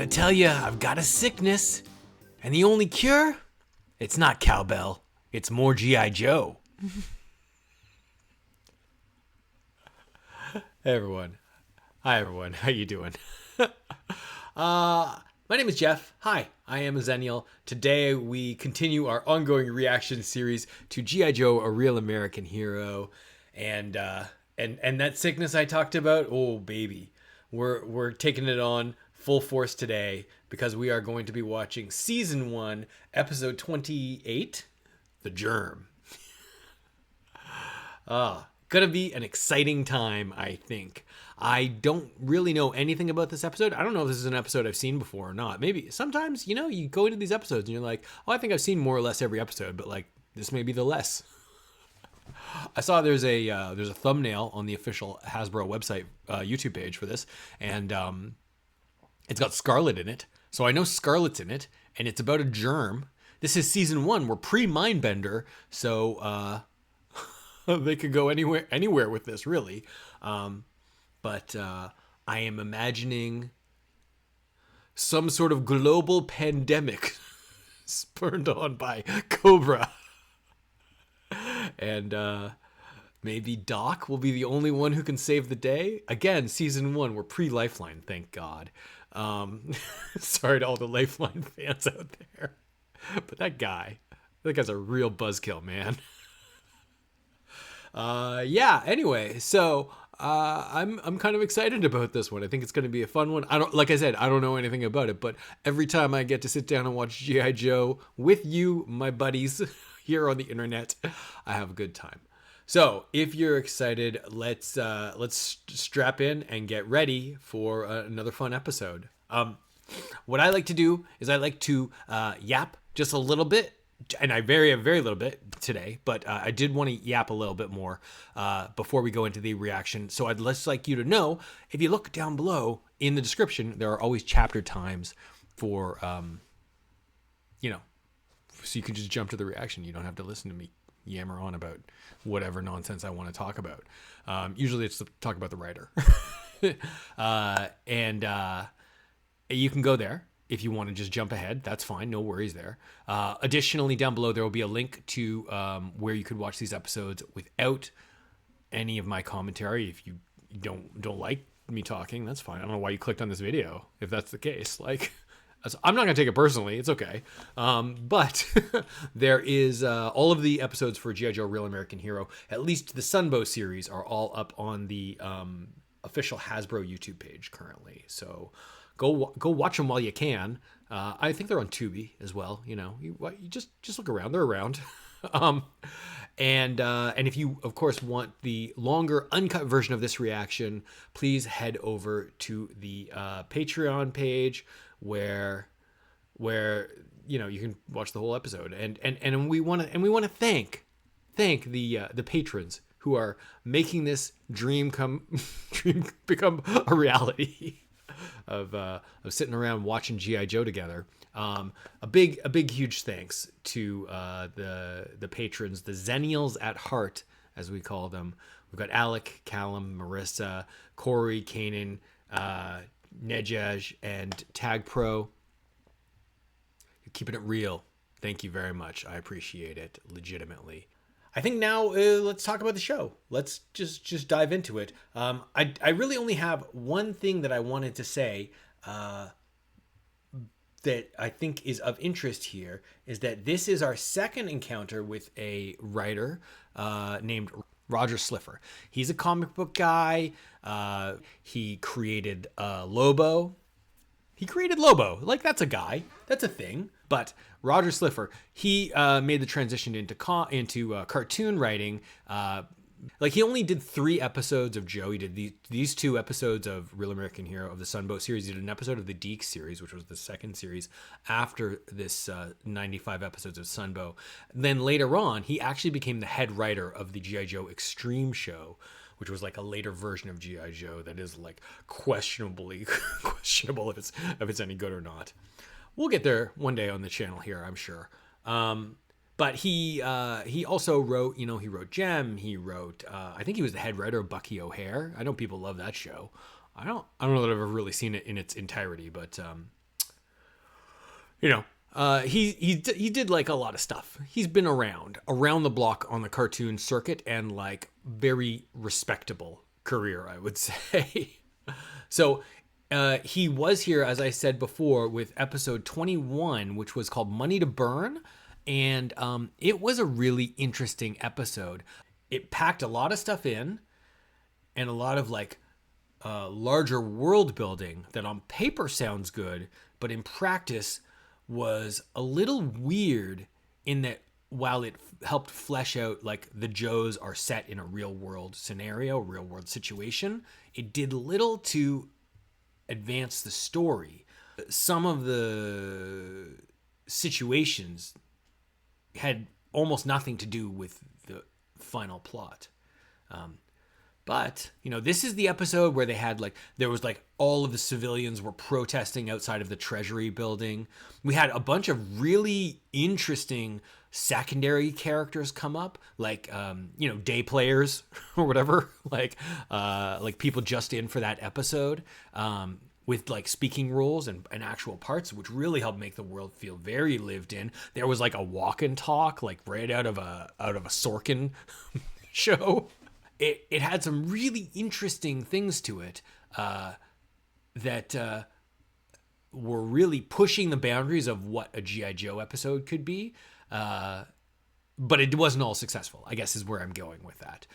tell you, I've got a sickness, and the only cure? It's not cowbell. It's more GIJoe. Hey everyone. Hi everyone. How you doing? My name is Jeff. Hi, I am a Xennial. Today we continue our ongoing reaction series to GIJoe, A Real American Hero, and that sickness I talked about. Oh baby, we're taking it on full force today because we are going to be watching season 1, episode 28, The Germ. Gonna be an exciting time, I think. I don't really know anything about this episode. I don't know if this is an episode I've seen before or not. Maybe sometimes, you go into these episodes and you're like, oh, I think I've seen more or less every episode, but like this may be the less. I saw there's a thumbnail on the official Hasbro website YouTube page for this, and it's got Scarlet in it. So I know Scarlet's in it, and it's about a germ. This is season 1. We're pre-Mindbender, so they could go anywhere with this, really. But I am imagining some sort of global pandemic spurned on by Cobra. And maybe Doc will be the only one who can save the day. Again, season 1, we're pre-Lifeline, thank God. Sorry to all the Lifeline fans out there. But that guy's a real buzzkill, man. Anyway, so I'm kind of excited about this one. I think it's going to be a fun one. I don't know anything about it, but every time I get to sit down and watch GIJoe with you, my buddies here on the internet, I have a good time. So if you're excited, let's strap in and get ready for another fun episode. What I like to do is I like to yap just a little bit. And I vary a very little bit today, but I did want to yap a little bit more before we go into the reaction. So I'd just like you to know, if you look down below in the description, there are always chapter times for, so you can just jump to the reaction. You don't have to listen to me yammer on about whatever nonsense I want to talk about. Usually it's to talk about the writer. And you can go there. If you want to just jump ahead, that's fine. No worries there. Additionally, down below, there will be a link to where you could watch these episodes without any of my commentary. If you don't like me talking, that's fine. I don't know why you clicked on this video if that's the case. Like, I'm not going to take it personally. It's okay. But there is all of the episodes for GIJoe Real American Hero, at least the Sunbow series, are all up on the official Hasbro YouTube page currently. So Go watch them while you can. I think they're on Tubi as well. You just look around. They're around. And if you, of course, want the longer uncut version of this reaction, please head over to the Patreon page where you can watch the whole episode. And we want to thank the patrons who are making this dream become a reality. Of sitting around watching GIJoe together. A big huge thanks to the patrons, the Xennials at heart, as we call them. We've got Alec, Callum, Marissa, Corey, Kanan, Nejaj, and Tag Pro. You're keeping it real. Thank you very much. I appreciate it legitimately. I think now let's talk about the show. Let's just dive into it. I really only have one thing that I wanted to say that I think is of interest here, is that this is our second encounter with a writer named Roger Slifer. He's a comic book guy. He created Lobo. Like, that's a guy. That's a thing. But Roger Slifer, he made the transition into cartoon writing. He only did 3 episodes of Joe. He did these 2 episodes of Real American Hero of the Sunbow series. He did an episode of the Deke series, which was the second series after this 95 episodes of Sunbow. Then later on, he actually became the head writer of the GIJoe Extreme show, which was like a later version of GIJoe that is like questionable if it's any good or not. We'll get there one day on the channel here, I'm sure. But he also wrote, he wrote Gem. He wrote, I think he was the head writer of Bucky O'Hare. I know people love that show. I don't know that I've ever really seen it in its entirety, but You know, he did like a lot of stuff. He's been around the block on the cartoon circuit, and like very respectable career, I would say. So he was here, as I said before, with episode 21, which was called Money to Burn. And it was a really interesting episode. It packed a lot of stuff in and a lot of like larger world building that on paper sounds good, but in practice was a little weird in that while it helped flesh out like the Joes are set in a real world scenario, real world situation, it did little to advance the story. Some of the situations had almost nothing to do with the final plot. But, you know, this is the episode where they had like, there was like all of the civilians were protesting outside of the Treasury building. We had a bunch of really interesting secondary characters come up, like, you know, day players or whatever, like people just in for that episode, with like speaking roles and actual parts, which really helped make the world feel very lived in. There was like a walk and talk, like right out of a Sorkin show. It had some really interesting things to it that were really pushing the boundaries of what a G.I. Joe episode could be. But it wasn't all successful, I guess is where I'm going with that.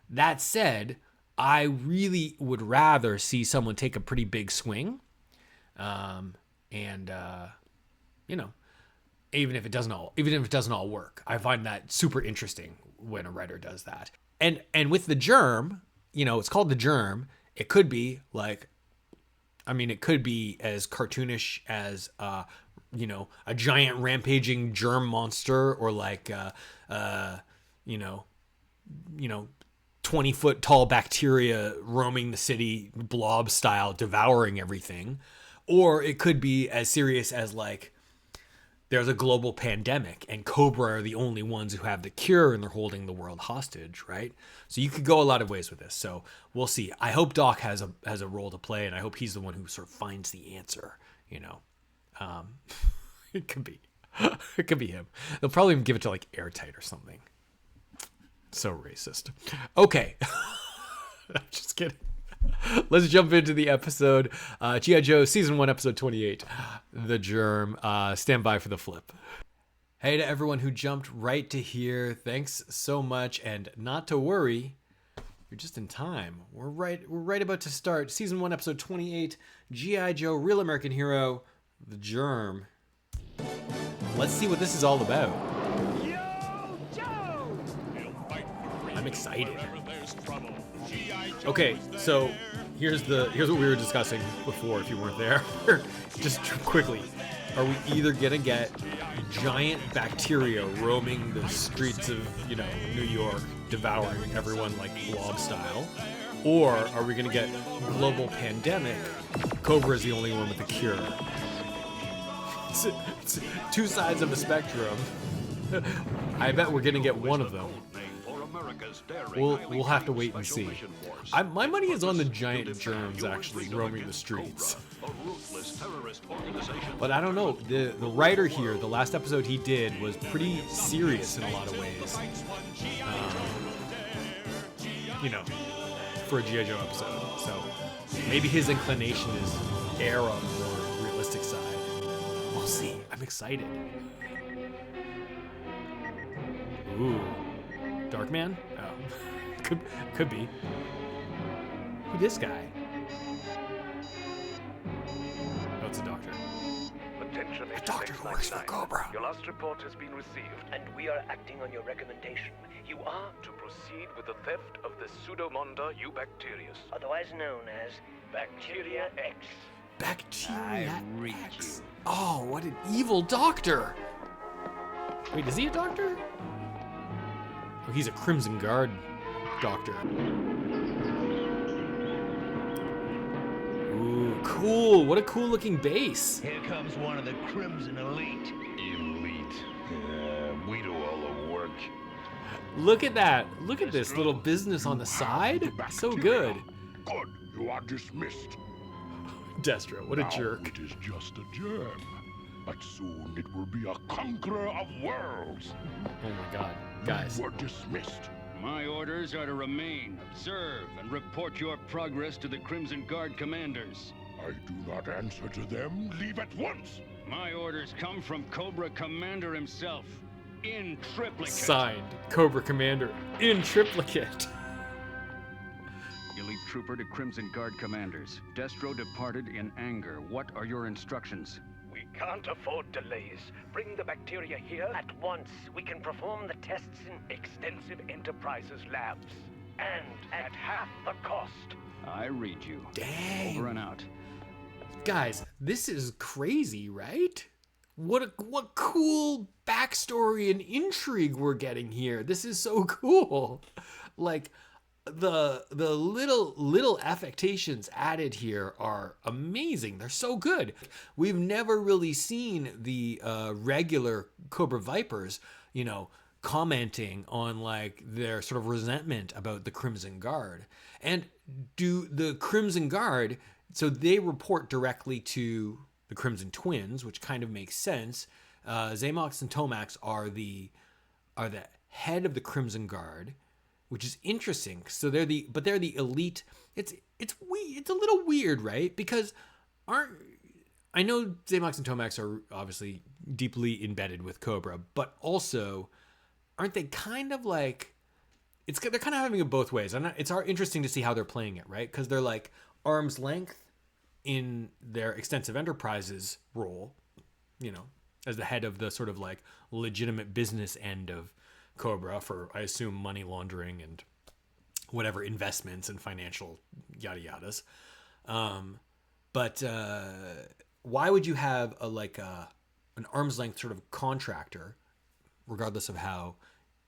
That said, I really would rather see someone take a pretty big swing. You know, even if it doesn't all work. I find that super interesting when a writer does that. And with the Germ, you know, it's called the Germ. It could be like, I mean, it could be as cartoonish as, you know, a giant rampaging germ monster, or like, you know, 20-foot tall bacteria roaming the city, blob style, devouring everything. Or it could be as serious as like, there's a global pandemic and Cobra are the only ones who have the cure and they're holding the world hostage, right? So you could go a lot of ways with this. So we'll see. I hope Doc has a role to play, and I hope he's the one who sort of finds the answer, you know. It could be. It could be him. They'll probably give it to like Airtight or something. So racist. Okay. Just kidding. Let's jump into the episode. GIJoe Season 1, Episode 28, The Germ. Stand by for the flip. Hey to everyone who jumped right to here. Thanks so much, and not to worry, you're just in time. We're right about to start Season 1, Episode 28, GIJoe Real American Hero, The Germ. Let's see what this is all about. Yo, Joe! I'm excited. Okay, so here's what we were discussing before, if you weren't there. Just quickly, are we either gonna get giant bacteria roaming the streets of, you know, New York, devouring everyone like blob style, or are we gonna get global pandemic? Cobra is the only one with a cure. It's two sides of a spectrum. I bet we're gonna get one of them. We'll have to wait and see. My money is on the giant germs actually roaming the streets. But I don't know. The writer here, the last episode he did was pretty serious in a lot of ways. You know, for a GIJoe episode. So maybe his inclination is err on the more realistic side. We'll see. I'm excited. Ooh. Darkman? Oh. Could be. Who this guy? Oh, it's a doctor. Attention, A doctor who works for Cobra. Your last report has been received, And we are acting on your recommendation. You are, to proceed with the theft of the Pseudomonda eubacterius. otherwise known as Bacteria X. Bacteria X. Oh, what an evil doctor. Wait, is he a doctor? Oh, he's a Crimson Guard doctor. Ooh, cool. What a cool looking base. Here comes one of the Crimson Elite. Elite. Yeah, we do all the work. Look at that. Look at this little business on the side. So good. Good. You are dismissed. Destro, what a Now jerk. It is just a germ. but soon it will be a conqueror of worlds. Oh my god. Guys. You were dismissed. My orders are to remain, observe, and report your progress to the Crimson Guard commanders. I do not answer to them. Leave at once. My orders come from Cobra Commander himself, in triplicate. Signed, Cobra Commander in triplicate. Elite Trooper to Crimson Guard commanders. Destro departed in anger. What are your instructions? We can't afford delays. Bring the bacteria here at once. We can perform the tests in Extensive Enterprises labs. And at half the cost. I read you. Dang. Over and out. Guys, this is crazy, right? What cool backstory and intrigue we're getting here. This is so cool. Like the little affectations added here are amazing. They're so good. We've never really seen the regular Cobra Vipers, you know, commenting on like their sort of resentment about the Crimson Guard. And do the Crimson Guard, so they report directly to the Crimson Twins, which kind of makes sense. Zamox and Tomax are the head of the Crimson Guard, which is interesting. So they're the elite. It's a little weird, right? Because I know Zamox and Tomax are obviously deeply embedded with Cobra, but also aren't they kind of like they're kind of having it both ways. It's interesting to see how they're playing it, right? Because they're like arm's length in their Extensive Enterprises role, you know, as the head of the sort of like legitimate business end of Cobra for, I assume, money laundering and whatever investments and financial yada yadas. But why would you have an arm's length sort of contractor, regardless of how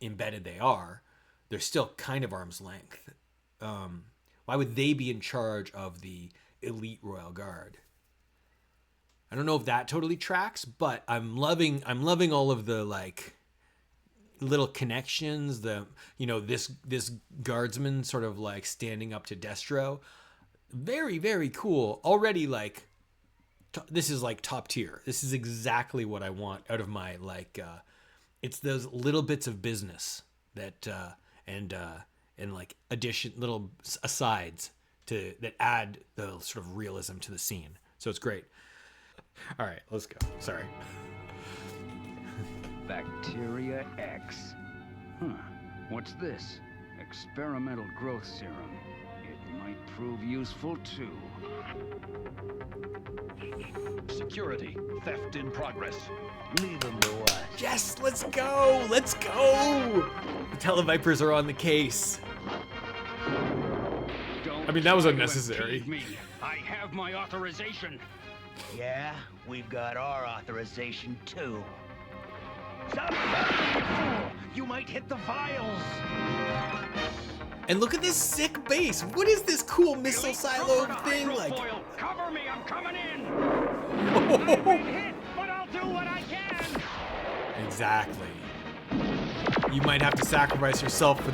embedded they are? They're still kind of arm's length. Why would they be in charge of the elite Royal Guard? I don't know if that totally tracks, but I'm loving all of the like little connections. The, you know, this guardsman sort of like standing up to Destro. Very, very cool. Already like this is like top tier. This is exactly what I want out of my like it's those little bits of business that and like little asides that add the sort of realism to the scene. So it's great. All right, let's go. Sorry. Bacteria X. What's this? Experimental growth serum. It might prove useful too. Security. Theft in progress. Leave them to us. Yes, let's go. Let's go. The Televipers are on the case. I mean, that was unnecessary. Me. I have my authorization. Yeah, we've got our authorization too. Stop back, you fool! You might hit the vials. And look at this sick base. What is this cool missile silo thing like? Cover me, I'm coming in. I've been hit, but I'll do what I can. Exactly. You might have to sacrifice yourself for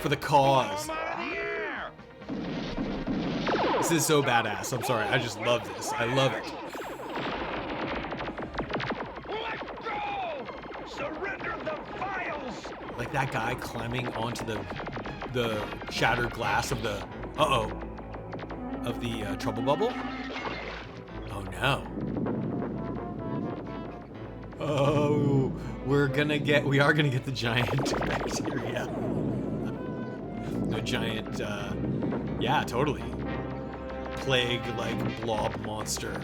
the cause. This is so badass. I'm sorry. I just love this. I love it. Let go! Surrender the vials. Like that guy climbing onto the shattered glass of the trouble bubble. Oh no. Oh, we are gonna get the giant bacteria. The giant, yeah, totally. Plague like blob monster.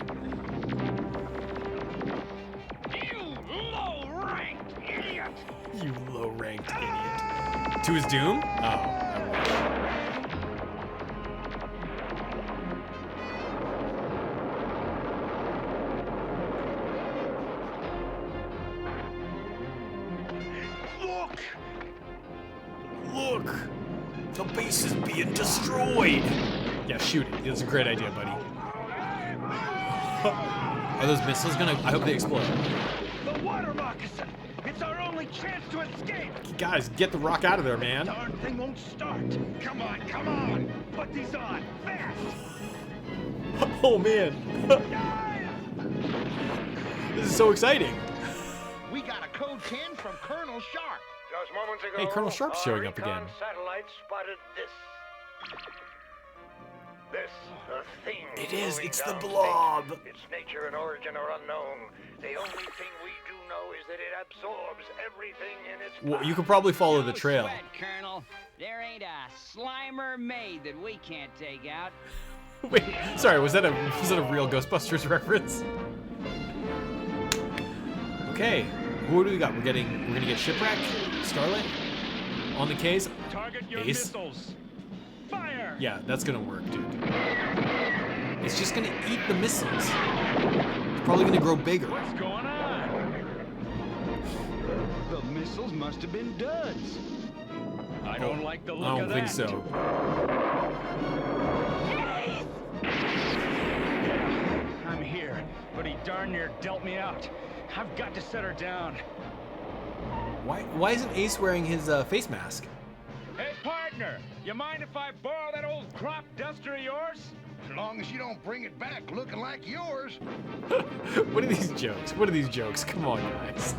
You low-ranked idiot! You low-ranked idiot. To his doom? Oh, I wish. Look! The base is being destroyed! Yeah, shoot it. It's a great idea, buddy. Are those missiles gonna... I hope they explode. The water moccasin! It's our only chance to escape! Guys, get the rock out of there, man. Darn thing won't start. Come on, come on! Put these on, fast! Oh, man. This is so exciting. We got a code 10 from Colonel Sharp. Just moments ago, Hey, Colonel Sharp's showing our up again. recon satellite spotted this. This, a thing. It is, moving it's the down blob. state. Its nature and origin are unknown. The only thing we do know is that it absorbs everything in its Well, path. you could probably follow the No trail. sweat, Colonel. There ain't a Slimer made that we can't take out. Wait, sorry, was that a real Ghostbusters reference? Okay, who do we got? We're gonna get Shipwreck, Starlight, on the case. Target your Ace. missiles. Fire! Yeah, that's gonna work, dude. It's just gonna eat the missiles. It's probably gonna grow bigger. What's going on? The missiles must have been duds. I don't like the look I don't of think that. so. I'm here, but he darn near dealt me out. I've got to set her down. Why isn't Ace wearing his face mask? Hey, partner, you mind if I borrow that old crop duster of yours? As long as you don't bring it back looking like yours. What are these jokes? What are these jokes? Come on, guys.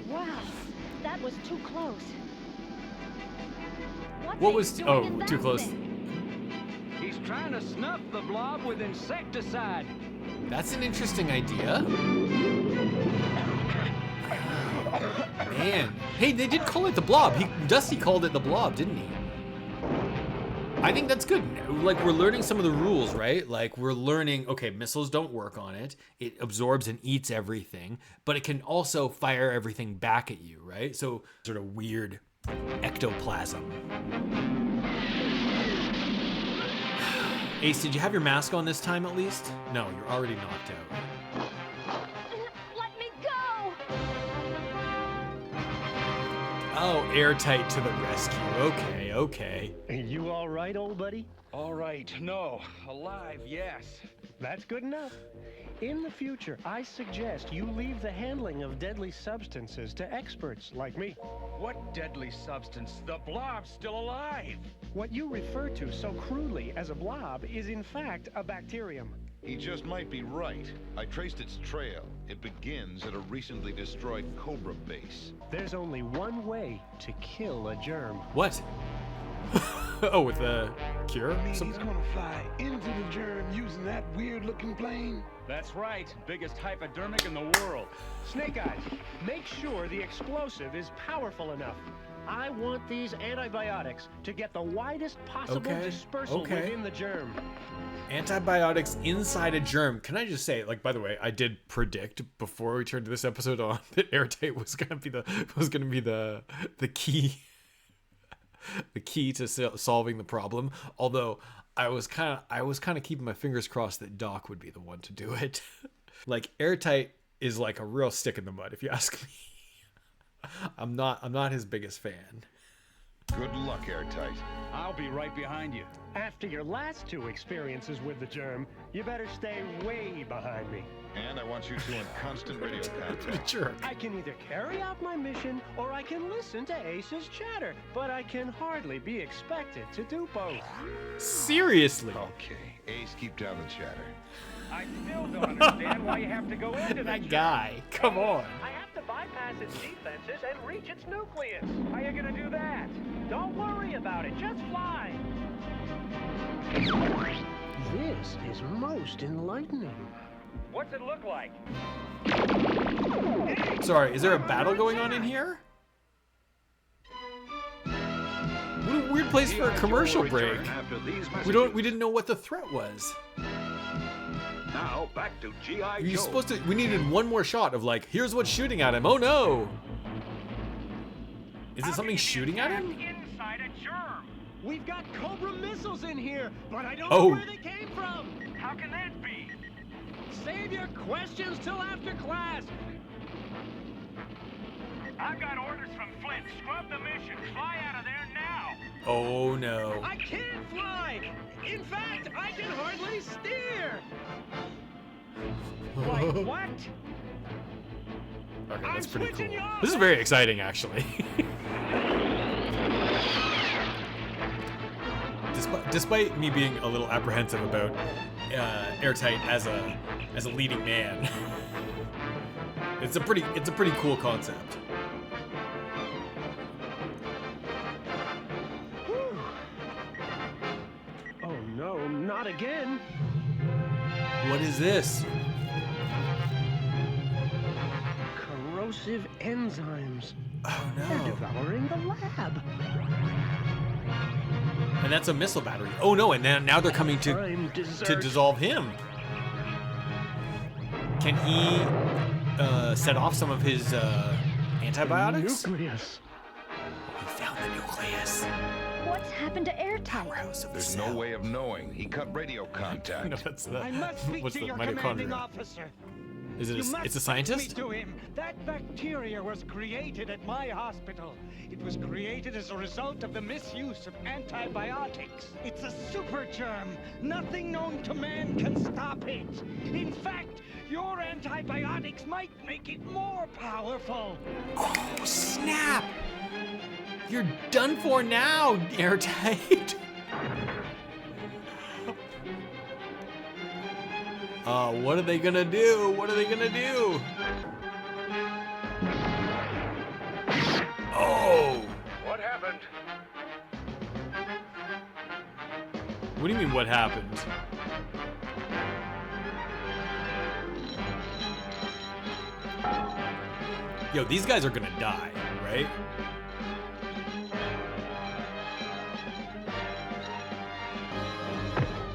Wow, that was too close. What was? Oh, too close. He's trying to snuff the blob with insecticide. That's an interesting idea. Man, hey, they did call it the blob. Dusty called it the blob, didn't he? I think that's good. Like, we're learning some of the rules, right? Like, we're learning, okay, missiles don't work on it. It absorbs and eats everything, but it can also fire everything back at you, right? So, sort of weird ectoplasm. Ace, did you have your mask on this time at least? No, you're already knocked out. Let me go! Oh, Airtight to the rescue. Okay, okay. You all right, old buddy? All right, no. Alive, yes. That's good enough. In the future, I suggest you leave the handling of deadly substances to experts like me. What deadly substance? The blob's still alive. What you refer to so crudely as a blob is in fact a bacterium. He just might be right. I traced its trail. It begins at a recently destroyed Cobra base. There's only one way to kill a germ. What? Oh, with the cure? He's gonna fly into the germ using that weird-looking plane. That's right. Biggest hypodermic in the world. Snake Eyes, make sure the explosive is powerful enough. I want these antibiotics to get the widest possible dispersal within the germ. Antibiotics inside a germ. Can I just say, like, by the way, I did predict before we turned this episode on that Airtight was gonna be the key the key to solving the problem. Although I was kind of keeping my fingers crossed that Doc would be the one to do it. Like, Airtight is like a real stick in the mud, if you ask me. I'm not his biggest fan. Good luck, Airtight. I'll be right behind you. After your last two experiences with the germ, you better stay way behind me. And I want you two in constant radio What a contact. jerk. I can either carry out my mission or I can listen to Ace's chatter, but I can hardly be expected to do both. Seriously. Okay, Ace, keep down the chatter. I still don't understand why you have to go into That guy. Come on. I have to bypass its defenses and reach its nucleus. How you gonna do that? Don't worry about it. Just fly. This is most enlightening. What's it look like? Sorry, is there a battle going on in here? What a weird place for a commercial break. We didn't know what the threat was. Now back to GIJoe. You're supposed to. We needed one more shot of, like, here's what's shooting at him. Oh no! Is it something shooting at him? Inside a germ. We've got Cobra missiles in here, but I don't Oh. know where they came from. How can that be? Save your questions till after class. I've got orders from Flint. Scrub the mission. Fly out of there now. Oh no. I can't fly. In fact, I can hardly steer. Like what? Okay, that's I'm pretty cool. switching you off. This is very exciting, actually. Despite me being a little apprehensive about Airtight as a leading man, It's a pretty cool concept. Oh no, not again. What is this? Corrosive enzymes. Oh no. They're devouring the lab. And that's a missile battery. Oh no, and now they're coming to dissolve him. Can he set off some of his antibiotics? Nucleus. We found the nucleus. What's happened to Airtight? There's no way of knowing. He cut radio contact. No, that's the, I must speak what's to the your commanding mitochondria? officer. Is it You must it's a speak scientist? to him. That bacteria was created at my hospital. It was created as a result of the misuse of antibiotics. It's a super germ. Nothing known to man can stop it. In fact, your antibiotics might make it more powerful. Oh, snap! You're done for now, Airtight. What are they gonna do? What are they gonna do? Oh! What happened? What do you mean, what happened? Yo, these guys are gonna die, right?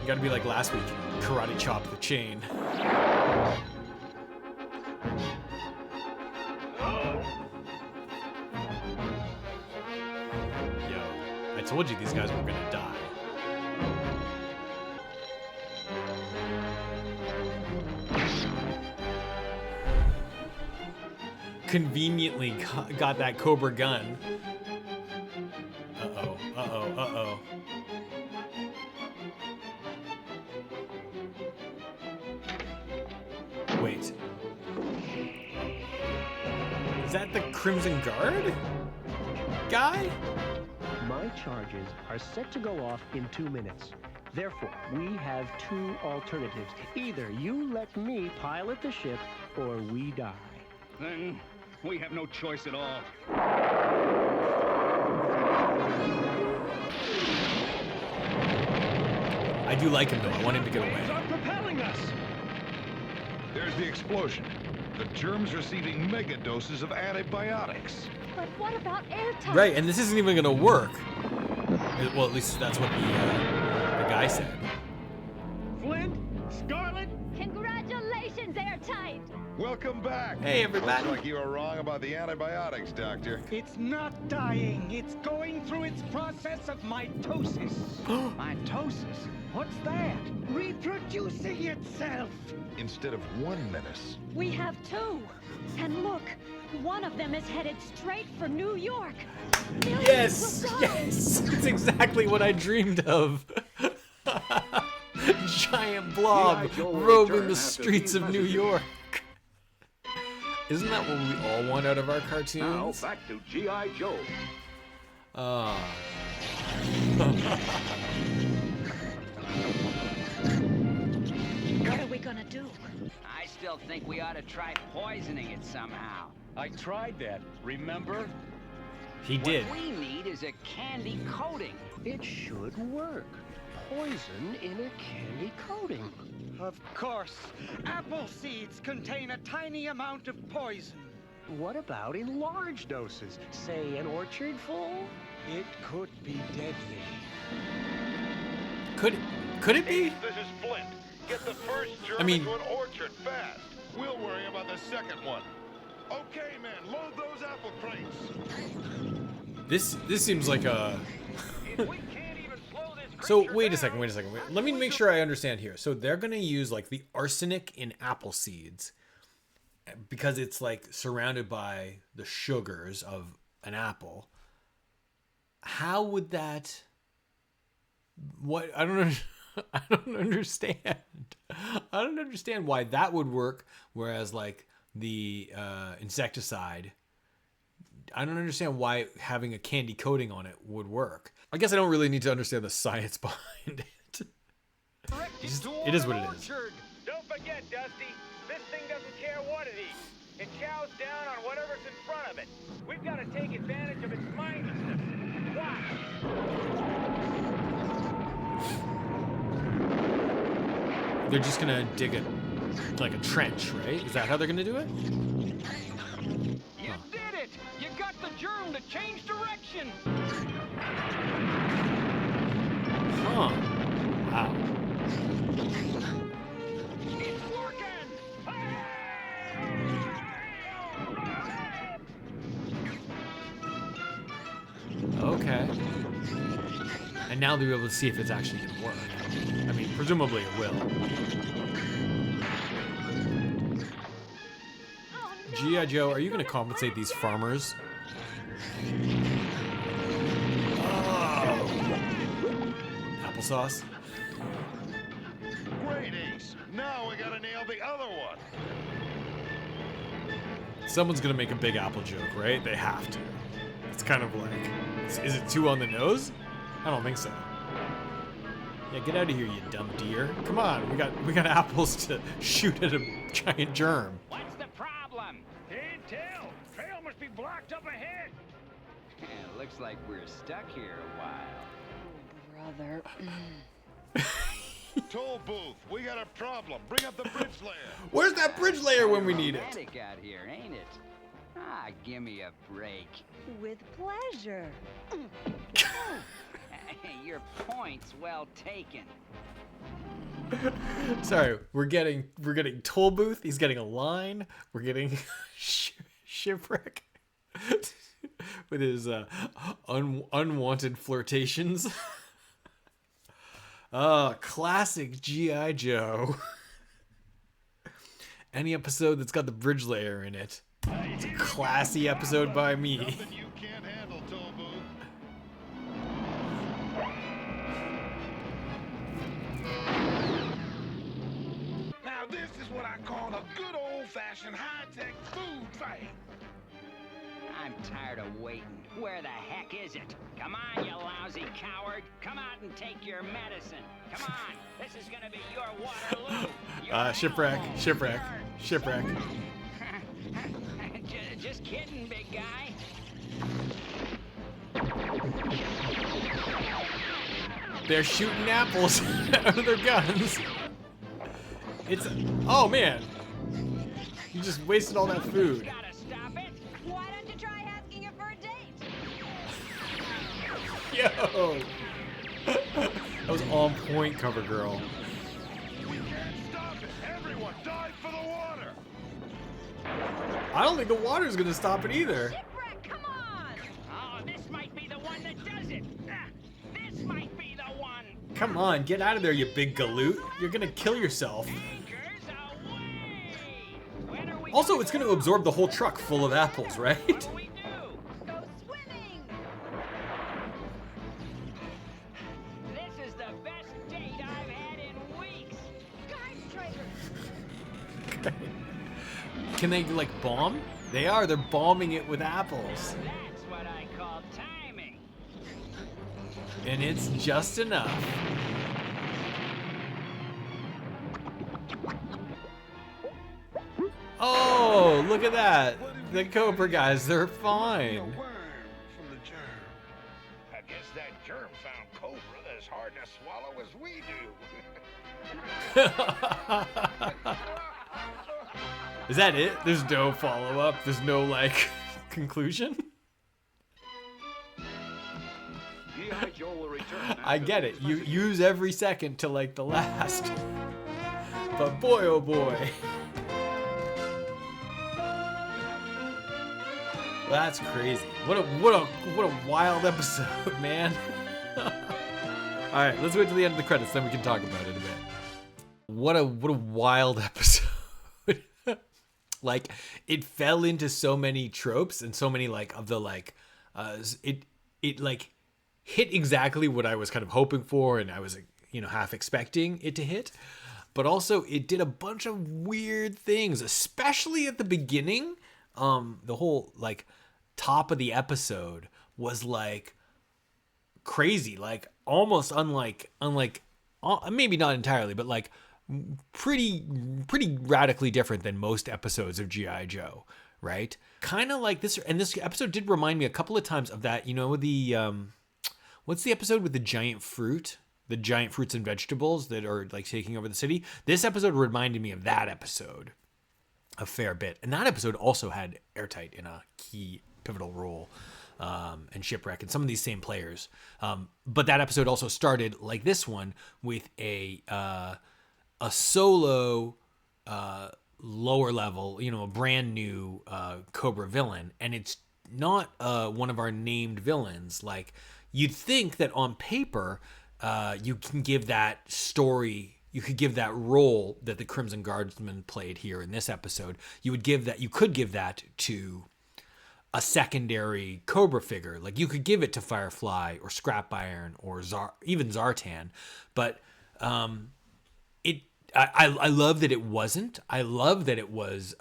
You gotta be like last week, karate chop the chain. Yo, I told you these guys were gonna die. Conveniently got that Cobra gun. Uh-oh, uh-oh, uh-oh. Wait. Is that the Crimson Guard guy? My charges are set to go off in 2 minutes. Therefore, we have two alternatives. Either you let me pilot the ship, or we die. Then we have no choice at all. I do like him though. I want him to get Waves away. are propelling us. There's the explosion. The germ's receiving mega doses of antibiotics. But what about Airtight? Right, and this isn't even gonna work. Well, at least that's what the guy said. Flint, Scarlet. Congratulations, Airtight. Welcome back. Hey, everybody. Looks like you were wrong about the antibiotics, Doctor. It's not dying. It's going through its process of mitosis. Mitosis? What's that? Reproducing itself. Instead of one menace. We have two. And look, one of them is headed straight for New York. Millions Yes, will die. yes, it's exactly what I dreamed of. Giant blob roaming the streets of New York. Isn't that what we all want out of our cartoons? Now back to GIJoe. What are we gonna do? I still think we ought to try poisoning it somehow. I tried that, remember? He did. What we need is a candy coating. It should work. Poison in a candy coating. Of course. Apple seeds contain a tiny amount of poison. What about in large doses? Say an orchard full? It could be deadly. Could it be? This is Flint. Get the first germ I mean- into an orchard fast. We'll worry about the second one. Okay, man, load those apple crates. This seems like a. If we can't even slow this So creature wait a down, second. Let me make sure I understand here. So they're gonna use like the arsenic in apple seeds because it's like surrounded by the sugars of an apple. How would that? What I don't know. I don't understand. I don't understand why that would work, whereas like the insecticide, I don't understand why having a candy coating on it would work. I guess I don't really need to understand the science behind it. It is what it is. Don't forget, Dusty, this thing doesn't care what it eats. It chows down on whatever's in front of it. We've got to take advantage of its mindlessness. Watch. They're just gonna dig it like a trench, right? Is that how they're gonna do it? You did it! You got the germ to change direction! Huh. Wow. It's working! Okay. And now they'll be able to see if it's actually gonna work. I mean, presumably it will. GIJoe, are you gonna compensate these farmers? Oh. Applesauce. Great, Ace. Now we gotta nail the other one. Someone's gonna make a big apple joke, right? They have to. It's kind of like, is it too on the nose? I don't think so. Yeah, get out of here, you dumb deer. Come on, we got apples to shoot at a giant germ. What's the problem? Can't tell. Trail must be blocked up ahead. It looks like we're stuck here a while. Brother. Toll booth, we got a problem. Bring up the bridge layer. Where's that bridge layer when we need it? Romantic out here, ain't it? Ah, give me a break. With pleasure. Your point's well taken. Sorry, we're getting toll booth. He's getting a line. We're getting shipwreck with his unwanted flirtations. Classic GIJoe. Any episode that's got the bridge layer in it. It's a classy episode by me. Nothing you can't handle, toll booth. Now this is what I call a good old-fashioned high-tech food fight. I'm tired of waiting. Where the heck is it? Come on, you lousy coward. Come out and take your medicine. Come on. This is gonna be your Waterloo. Shipwreck. Just kidding, big guy. They're shooting apples out of their guns. Oh man. You just wasted all that food. Gotta stop it. Why don't you try asking it for a date? Yo. That was on point, cover girl. We can't stop it. Everyone dive for the water. I don't think the water's gonna stop it either. Shipwreck, come on! Oh, this might be the one that does it. This might be the one. Come on, get out of there, you big galoot. You're gonna kill yourself. Anchors away. When are we Also, it's gonna absorb the whole truck full of apples, right? What do we do? Go swimming! This is the best date I've had in weeks. Skyscraper! Can they, like, bomb? They are. They're bombing it with apples. That's what I call timing. And it's just enough. Oh, look at that. The Cobra guys, they're fine. A worm from the germ. I guess that germ found Cobra as hard to swallow as we do. Is that it? There's no follow-up? There's no, like, conclusion? GIJoe will return. I get it. You use every second to, like, the last. But boy, oh boy. That's crazy. What a wild episode, man. All right, let's wait till the end of the credits, then we can talk about it a bit. What a wild episode. Like, it fell into so many tropes and so many, like, of the, like, it like hit exactly what I was kind of hoping for and I was, you know, half expecting it to hit. But also it did a bunch of weird things, especially at the beginning. The whole, like, top of the episode was, like, crazy, like, almost unlike maybe not entirely, but, like, pretty radically different than most episodes of G.I. Joe, right? Kind of like this, and this episode did remind me a couple of times of that, the, what's the episode with the giant fruits and vegetables that are like taking over the city? This episode reminded me of that episode a fair bit. And that episode also had Airtight in a key pivotal role, and Shipwreck and some of these same players. But that episode also started like this one with a solo, lower level, a brand new Cobra villain. And it's not one of our named villains. Like, you'd think that on paper, you can give that story, you could give that role that the Crimson Guardsman played here in this episode, you could give that to a secondary Cobra figure. Like, you could give it to Firefly or Scrap Iron or even Zartan. But I love that it wasn't. I love that it was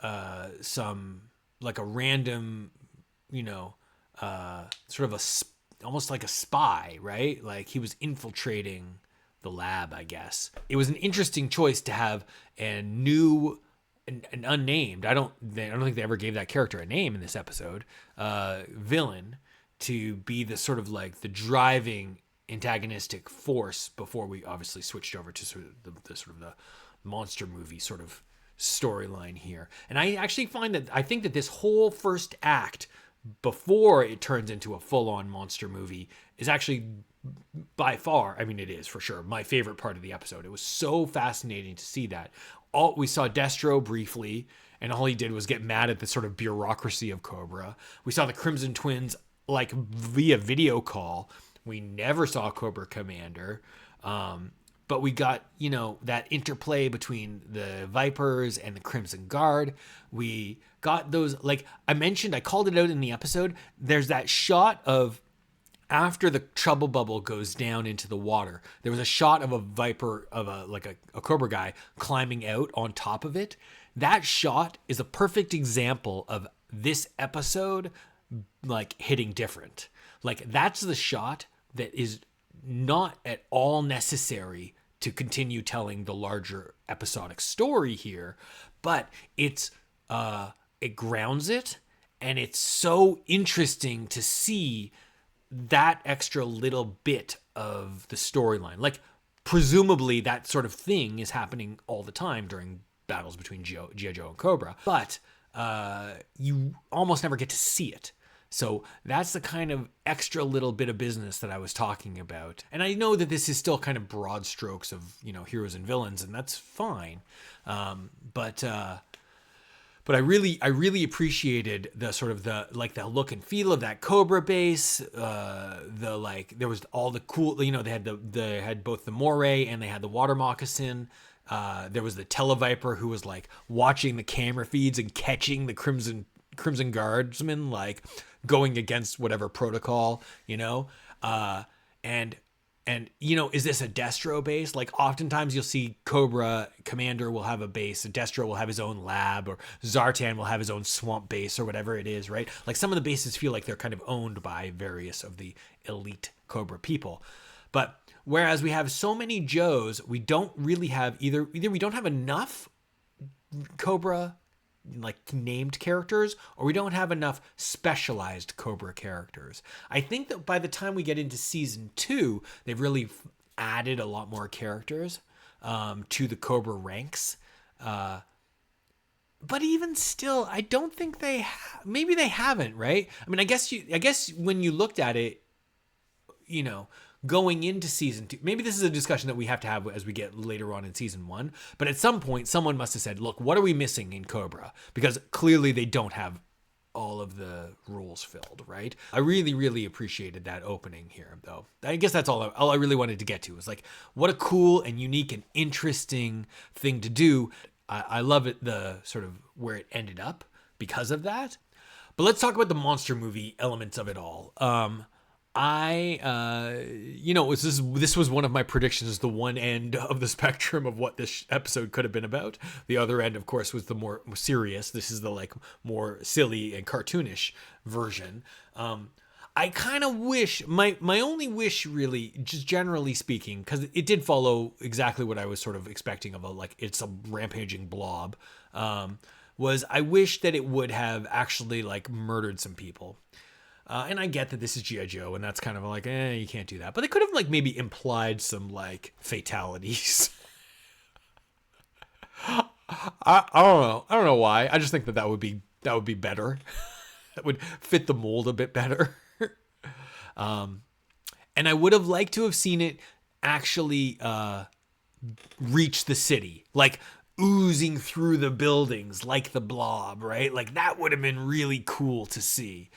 some, like a random, sort of almost like a spy, right? Like, he was infiltrating the lab, I guess. It was an interesting choice to have a new, an unnamed, I don't think they ever gave that character a name in this episode, villain to be the sort of like the driving antagonistic force before we obviously switched over to sort of the monster movie sort of storyline here. And I actually think that this whole first act, before it turns into a full-on monster movie, is actually by far, I mean, it is for sure, my favorite part of the episode. It was so fascinating to see that. We saw Destro briefly, and all he did was get mad at the sort of bureaucracy of Cobra. We saw the Crimson Twins, like, via video call. We never saw Cobra Commander. But we got, that interplay between the Vipers and the Crimson Guard. We got those, like I mentioned, I called it out in the episode. There's that shot of after the trouble bubble goes down into the water. There was a shot of a Viper, of a Cobra guy climbing out on top of it. That shot is a perfect example of this episode, like, hitting different. Like, that's the shot that is not at all necessary to continue telling the larger episodic story here, but it grounds it, and it's so interesting to see that extra little bit of the storyline. Like, presumably that sort of thing is happening all the time during battles between GIJoe and Cobra, but you almost never get to see it. So that's the kind of extra little bit of business that I was talking about. And I know that this is still kind of broad strokes of, heroes and villains, and that's fine. But I really appreciated the sort of the look and feel of that Cobra base. There was all the cool, they had both the moray and they had the water moccasin. There was the Televiper who was like watching the camera feeds and catching the Crimson Guardsman, like going against whatever protocol, and is this a Destro base? Like, oftentimes you'll see Cobra Commander will have a base, Destro will have his own lab, or Zartan will have his own swamp base, or whatever it is, right? Like, some of the bases feel like they're kind of owned by various of the elite Cobra people. But whereas we have so many Joes, we don't really have either we don't have enough Cobra named characters, or we don't have enough specialized Cobra characters. I think that by the time we get into season 2, they've really added a lot more characters to the Cobra ranks. But even still, I don't think maybe they haven't, right? I mean, I guess when you looked at it, going into season 2, maybe this is a discussion that we have to have as we get later on in season 1, but at some point someone must have said, look, what are we missing in Cobra? Because clearly they don't have all of the roles filled, right? I really, really appreciated that opening here, though. I guess that's all I really wanted to get to, was like, what a cool and unique and interesting thing to do. I love it, the sort of where it ended up because of that. But let's talk about the monster movie elements of it all. This was one of my predictions, the one end of the spectrum of what this episode could have been about. The other end, of course, was the more serious. This is the more silly and cartoonish version. I kind of wish, my only wish really, just generally speaking, because it did follow exactly what I was sort of expecting of it's a rampaging blob, was I wish that it would have actually like murdered some people. And I get that this is GIJoe and that's kind of like, you can't do that. But they could have like maybe implied some like fatalities. I don't know. I don't know why. I just think that would be better. That would fit the mold a bit better. And I would have liked to have seen it actually reach the city, like oozing through the buildings like the blob, right? Like that would have been really cool to see.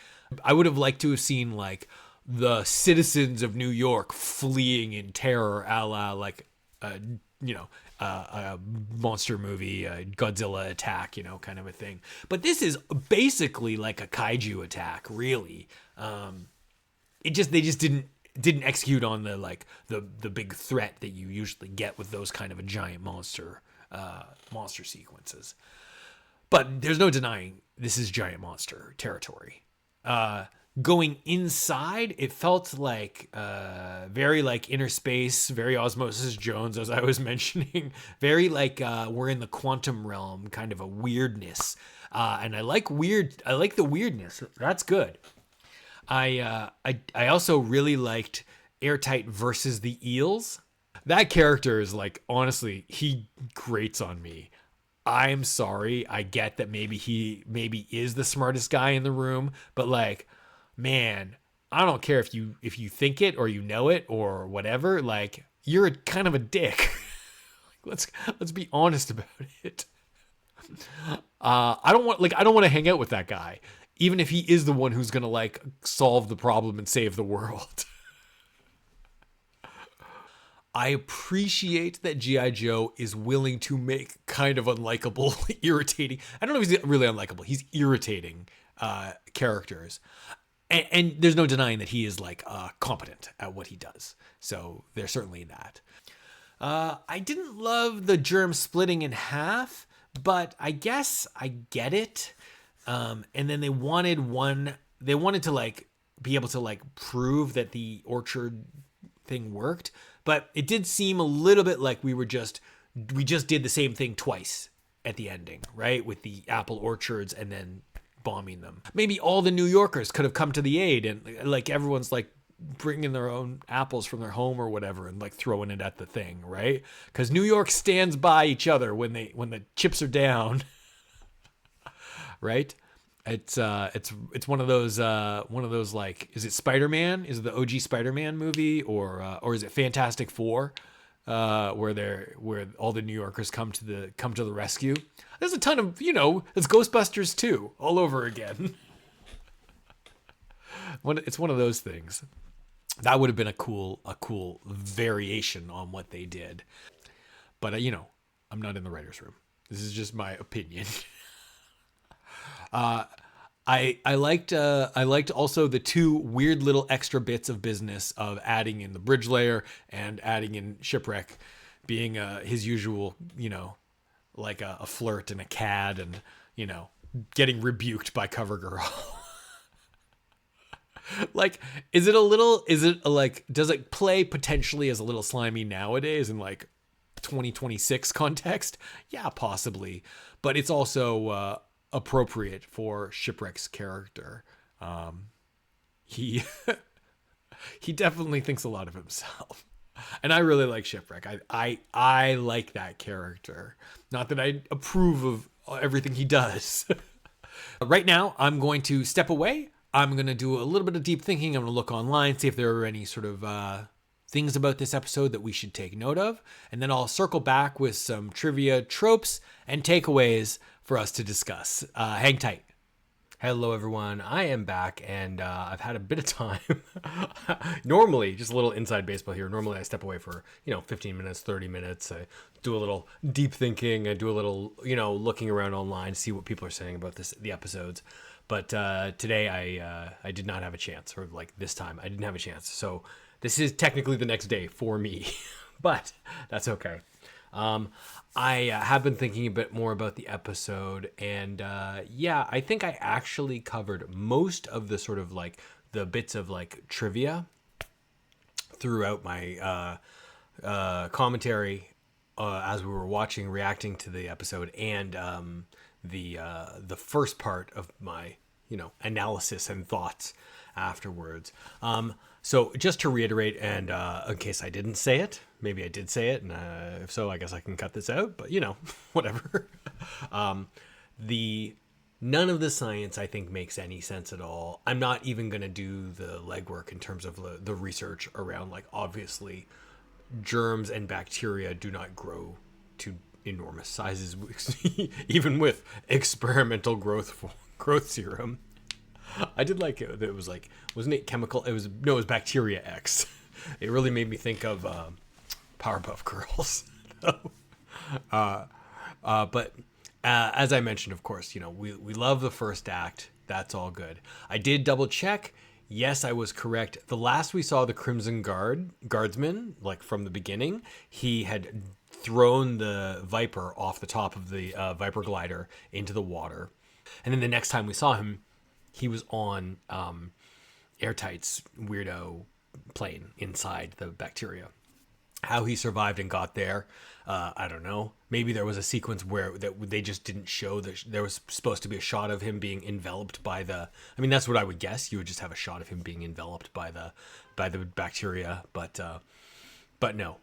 I would have liked to have seen like the citizens of New York fleeing in terror, a la like a monster movie, a Godzilla attack, kind of a thing. But this is basically like a kaiju attack, really. They just didn't execute on the big threat that you usually get with those kind of a giant monster sequences. But there's no denying this is giant monster territory. Going inside, it felt like very like Innerspace, very Osmosis Jones, as I was mentioning, very like we're in the quantum realm, kind of a weirdness. And I like the weirdness. That's good. I also really liked Airtight versus the Eels. That character is like, honestly, he grates on me. I'm sorry. I get that maybe he is the smartest guy in the room, but like, man, I don't care if you think it or you know it or whatever. Like, you're kind of a dick. Let's be honest about it. I don't want to hang out with that guy, even if he is the one who's gonna like solve the problem and save the world. I appreciate that GIJoe is willing to make kind of unlikable, irritating. I don't know if he's really unlikable. He's irritating characters. And there's no denying that he is like competent at what he does. So there's certainly that. I didn't love the germ splitting in half, but I guess I get it. And then they wanted to like be able to like prove that the orchard thing worked. But it did seem a little bit like we just did the same thing twice at the ending, right? With the apple orchards and then bombing them. Maybe all the New Yorkers could have come to the aid and like everyone's like bringing their own apples from their home or whatever and like throwing it at the thing, right? Because New York stands by each other when the chips are down, right? It's one of those like, is it Spider-Man? Is it the OG Spider-Man movie or is it Fantastic Four, where all the New Yorkers come to the rescue? There's a ton of, it's Ghostbusters 2 all over again. It's one of those things. That would have been a cool variation on what they did. But I'm not in the writer's room. This is just my opinion. I liked also the two weird little extra bits of business of adding in the bridge layer and adding in Shipwreck being his usual, like a flirt and a cad and, getting rebuked by CoverGirl. Like, does it play potentially as a little slimy nowadays in like 2026 context? Yeah, possibly. But it's also, appropriate for Shipwreck's character. He definitely thinks a lot of himself, and I really like Shipwreck. I like that character. Not that I approve of everything he does. Right now, I'm going to step away. I'm going to do a little bit of deep thinking. I'm going to look online, see if there are any sort of things about this episode that we should take note of, and then I'll circle back with some trivia, tropes, and takeaways for us to discuss. Hang tight. Hello, everyone. I am back, and I've had a bit of time. Normally, just a little inside baseball here. Normally, I step away for 15 minutes, 30 minutes. I do a little deep thinking. I do a little looking around online, see what people are saying about the episodes. But today, I did not have a chance, or like this time, I didn't have a chance. So this is technically the next day for me, but that's okay. I have been thinking a bit more about the episode, and I think I actually covered most of the sort of like the bits of like trivia throughout my commentary as we were watching, reacting to the episode, and the first part of my analysis and thoughts afterwards. So just to reiterate, and in case I didn't say it, maybe I did say it, and if so, I guess I can cut this out, but whatever. None of the science, I think, makes any sense at all. I'm not even going to do the legwork in terms of the research around, like, obviously, germs and bacteria do not grow to enormous sizes, even with experimental growth serum. I did like it. It was like, wasn't it chemical? It was Bacteria X. It really made me think of Powerpuff Girls. But as I mentioned, of course, we love the first act. That's all good. I did double check. Yes, I was correct. The last we saw the Crimson Guardsman, like from the beginning, he had thrown the Viper off the top of the Viper glider into the water. And then the next time we saw him, he was on Airtight's weirdo plane inside the bacteria. How he survived and got there, I don't know. Maybe there was a sequence where they just didn't show that there was supposed to be a shot of him being enveloped by the. I mean, that's what I would guess. You would just have a shot of him being enveloped by the bacteria, but no,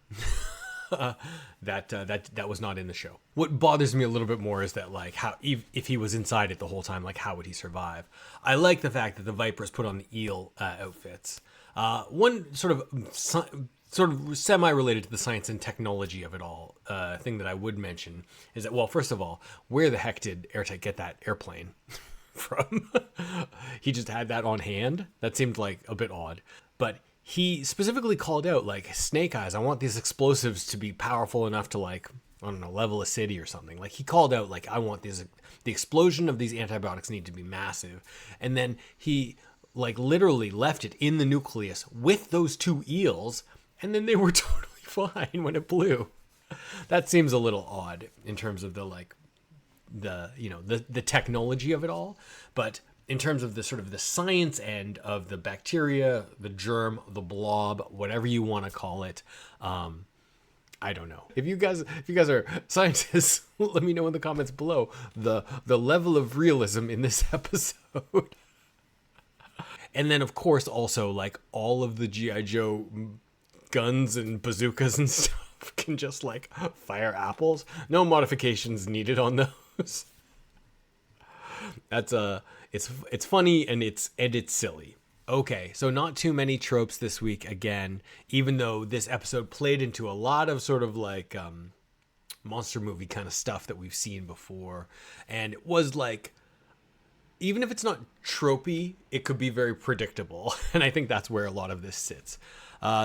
that was not in the show. What bothers me a little bit more is that, like, how if he was inside it the whole time, like, how would he survive? I like the fact that the Vipers put on the eel outfits. One sort of semi-related to the science and technology of it all, thing that I would mention is that, well, first of all, where the heck did Airtight get that airplane from? He just had that on hand? That seemed like a bit odd. But he specifically called out, like, Snake Eyes, I want these explosives to be powerful enough to, like, I don't know, level a city or something. Like, he called out, like, I want the explosion of these antibiotics need to be massive. And then he, like, literally left it in the nucleus with those two eels, and then they were totally fine when it blew. That seems a little odd in terms of the technology of it all. But in terms of the sort of the science end of the bacteria, the germ, the blob, whatever you want to call it, I don't know. If you guys are scientists, let me know in the comments below the level of realism in this episode. And then, of course, also, like, all of the GIJoe guns and bazookas and stuff can just, like, fire apples. No modifications needed on those. That's it's funny and it's silly. Okay, so not too many tropes this week again, even though this episode played into a lot of sort of like monster movie kind of stuff that we've seen before, and it was like, even if it's not tropey, it could be very predictable, and I think that's where a lot of this sits.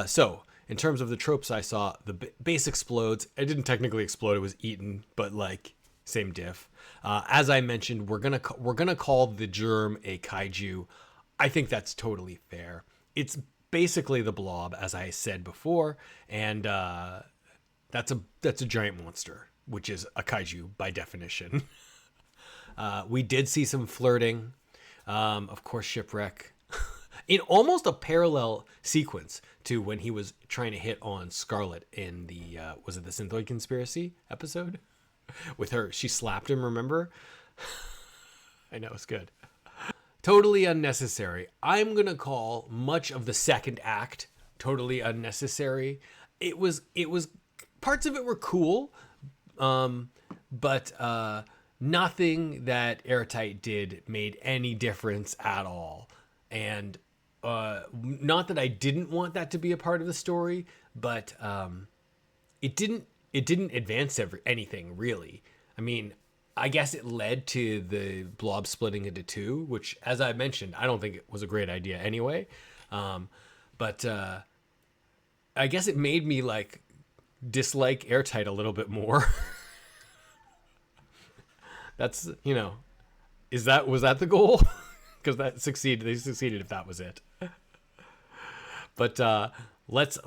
So in terms of the tropes I saw, the base explodes. It didn't technically explode; it was eaten, but like same diff. As I mentioned, we're gonna call the germ a kaiju. I think that's totally fair. It's basically the blob, as I said before, and that's a giant monster, which is a kaiju by definition. We did see some flirting, of course, Shipwreck, in almost a parallel sequence to when he was trying to hit on Scarlet in the was it the Synthoid Conspiracy episode with her? She slapped him, remember? I know, it's good. Totally unnecessary. I'm gonna call much of the second act totally unnecessary. It was parts of it were cool, but nothing that Airtight did made any difference at all. And not that I didn't want that to be a part of the story, but it didn't advance anything really. I mean, I guess it led to the blob splitting into two, which, as I mentioned, I don't think it was a great idea anyway. But I guess it made me like dislike Airtight a little bit more. That's, was that the goal? Because they succeeded if that was it. But let's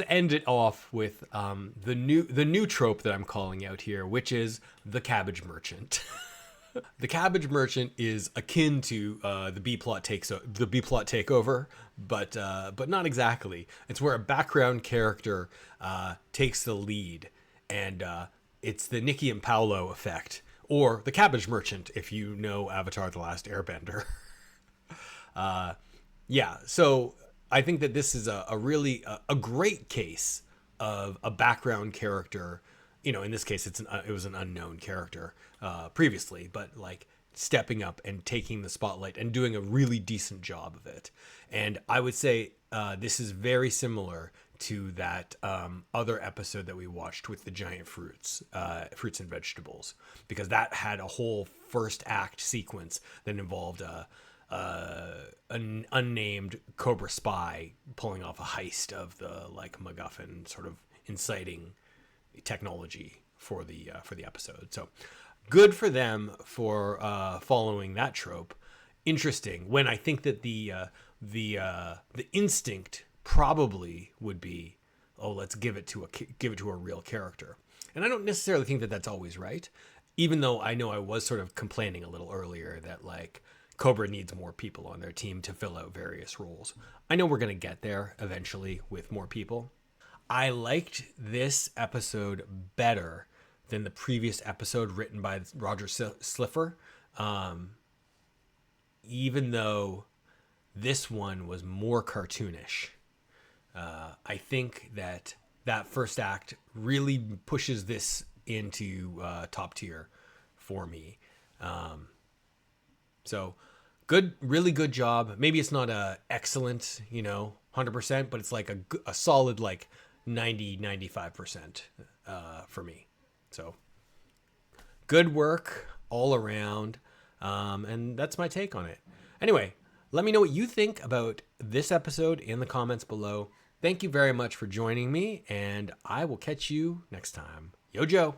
end it off with the new trope that I'm calling out here, which is the cabbage merchant. The Cabbage Merchant is akin to the B plot takeover, but not exactly. It's where a background character takes the lead, and it's the Nikki and Paolo effect, or the Cabbage Merchant if you know Avatar: The Last Airbender. Yeah, so I think that this is a really great case of a background character. You know, in this case, it was an unknown character previously, but like stepping up and taking the spotlight and doing a really decent job of it. And I would say this is very similar to that other episode that we watched with the giant fruits and vegetables, because that had a whole first act sequence that involved an unnamed Cobra spy pulling off a heist of the like MacGuffin, sort of inciting technology for the episode. So good for them for following that trope. Interesting, when I think that the instinct probably would be, oh, let's give it to a real character. And I don't necessarily think that that's always right, even though I know I was sort of complaining a little earlier that like Cobra needs more people on their team to fill out various roles. I know we're going to get there eventually with more people. I liked this episode better than the previous episode written by Roger Slifer, even though this one was more cartoonish. I think that first act really pushes this into top tier for me. So good, really good job. Maybe it's not a excellent, 100%, but it's like a solid like 90-95% for me. So good work all around. And that's my take on it. Anyway, let me know what you think about this episode in the comments below. Thank you very much for joining me, and I will catch you next time. Yo, Joe.